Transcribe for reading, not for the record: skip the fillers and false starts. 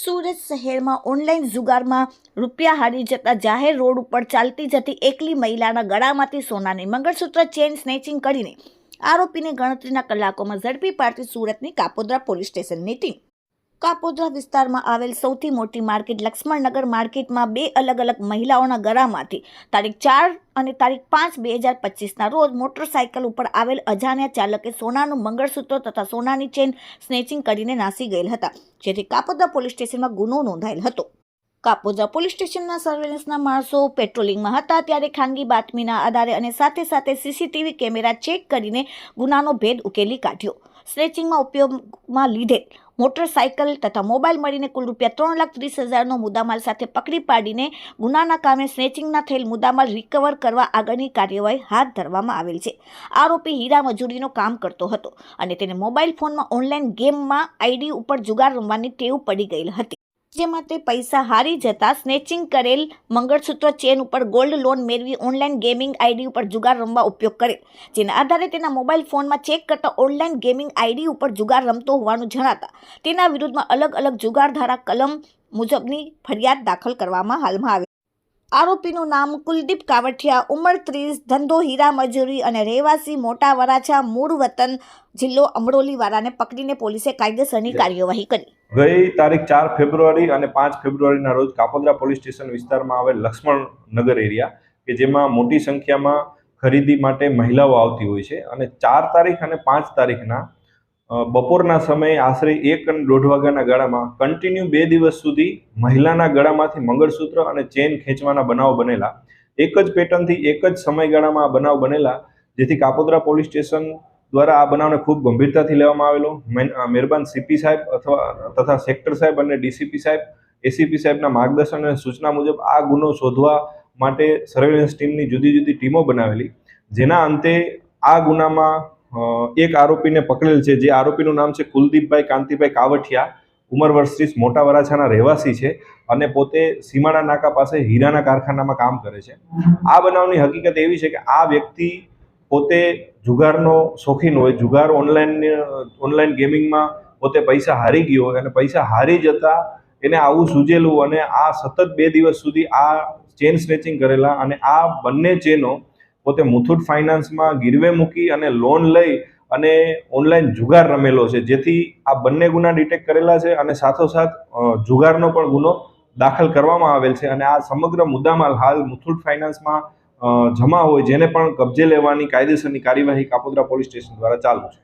સુરત શહેરમાં ઓનલાઈન જુગારમાં રૂપિયા હારી જતા જાહેર રોડ ઉપર ચાલતી જતી એકલી મહિલાના ગળામાંથી સોનાની મંગળસૂત્ર ચેન સ્નેચિંગ કરીને આરોપીને ગણતરીના કલાકોમાં ઝડપી પાડતી સુરતની કાપોદ્રા પોલીસ સ્ટેશનની ટીમ. કાપોદ્રા વિસ્તારમાં આવેલ સૌથી મોટી માર્કેટ લક્ષ્મણનગર માર્કેટમાં બે અલગ અલગ મહિલાઓના ગળામાંથી તારીખ 4 અને તારીખ 5/2025ના રોજ મોટરસાયકલ ઉપર આવેલ અજાણ્યા ચાલકે સોનાનું મંગળસૂત્ર તથા સોનાની ચેન સ્નેચિંગ કરીને નાસી ગયેલ હતા, જેથી કાપોદ્રા પોલીસ સ્ટેશનમાં ગુનો નોંધાયેલ હતો. કાપોદ્રા પોલીસ સ્ટેશનના સર્વેલન્સના માણસો પેટ્રોલિંગમાં હતા ત્યારે ખાનગી બાતમીના આધારે અને સાથે સાથે સીસીટીવી કેમેરા ચેક કરીને ગુનાનો ભેદ ઉકેલી કાઢ્યો. સ્નેચિંગમાં ઉપયોગમાં લીધેલ મોટરસાયકલ તથા મોબાઈલ મળીને કુલ રૂપિયા 3,30,000નો મુદ્દામાલ સાથે પકડી પાડીને ગુનાના કામે સ્નેચિંગના થયેલ મુદ્દામાલ રિકવર કરવા આગળની કાર્યવાહી હાથ ધરવામાં આવેલ છે. આરોપી હીરા મજૂરીનો કામ કરતો હતો અને તેને મોબાઈલ ફોનમાં ઓનલાઈન ગેમમાં આઈડી ઉપર જુગાર રમવાની ટેવ પડી ગયેલ હતી, જેમાં તે પૈસા હારી જતા સ્નેચિંગ કરેલ મંગળસૂત્ર ચેન ઉપર ગોલ્ડ લોન મેળવી ઓનલાઈન ગેમિંગ આઈડી ઉપર જુગાર રમવા ઉપયોગ કરેલ, જેના આધારે તેના મોબાઈલ ફોનમાં ચેક કરતા ઓનલાઈન ગેમિંગ આઈડી ઉપર જુગાર રમતો હોવાનું જણાતા તેના વિરુદ્ધમાં અલગ અલગ જુગાર ધારા કલમ મુજબની ફરિયાદ દાખલ કરવામાં હાલમાં આવી. આરોપીનું નામ કુલદીપ કાવઠિયા, ઉંમર 30, ધંધો હીરા મજૂરી અને રહેવાસી મોટા વરાછા, મૂળ વતન જિલ્લો અમરોલી વાળાને પકડીને પોલીસે કાયદેસરની કાર્યવાહી કરી. ગઈ તારીખ 4 ફેબ્રુઆરી અને 5 ફેબ્રુઆરીના રોજ કાપોદ્રા પોલીસ સ્ટેશન વિસ્તારમાં આવેલ લક્ષ્મણનગર એરિયા કે જેમાં મોટી સંખ્યામાં ખરીદી માટે મહિલાઓ આવતી હોય છે અને 4 તારીખ અને 5 તારીખના બપોરના સમયે આશરે 1 અને 1.5 વાગ્યાના ગાળામાં કન્ટિન્યુ 2 દિવસ સુધી મહિલાના ગળામાંથી મંગળસૂત્ર અને ચેન ખેંચવાના બનાવ બનેલા. એક જ પેટર્નથી એક જ સમયગાળામાં આ બનાવ બનેલા, જેથી કાપોદ્રા પોલીસ સ્ટેશન દ્વારા આ બનાવને ખૂબ ગંભીરતાથી લેવામાં આવેલો. મહેરબાન સીપી સાહેબ તથા સેક્ટર સાહેબ અને ડીસીપી સાહેબ, એસીપી સાહેબના માર્ગદર્શન અને સૂચના મુજબ આ ગુનો શોધવા માટે સર્વેલન્સ ટીમની જુદી જુદી ટીમો બનાવેલી, જેના અંતે આ ગુનામાં એક આરોપીને પકડેલ છે, જે આરોપીનું નામ છે કુલદીપભાઈ કાંતિભાઈ કાવઠિયા, ઉંમર વર્ષ 30, મોટા વરાછાના રહેવાસી છે અને પોતે સીમાડા નાકા પાસે હીરાના કારખાનામાં કામ કરે છે. આ બનાવની હકીકત એવી છે કે આ વ્યક્તિ પોતે જુગારનો શોખીન હોય, જુગાર ઓનલાઈન ગેમિંગમાં પોતે પૈસા હારી ગયો હોય અને પૈસા હારી જતા એને આવું સૂજેલું અને આ સતત 2 દિવસ સુધી આ ચેન સ્નેચિંગ કરેલા અને આ બંને ચેનો પોતે મુથુટ ફાઇનાન્સમાં ગીરવે મૂકી અને લોન લઈ અને ઓનલાઈન જુગાર રમેલો છે, જેથી આ બંને ગુના ડિટેક્ટ કરેલા છે અને સાથોસાથ જુગારનો પણ ગુનો દાખલ કરવામાં આવેલ છે અને આ સમગ્ર મુદ્દામાલ હાલ મુથુટ ફાઇનાન્સમાં જમા હોય, જેને પણ કબજે લેવાની કાયદેસરની કાર્યવાહી કાપોદ્રા પોલીસ સ્ટેશન દ્વારા ચાલુ છે.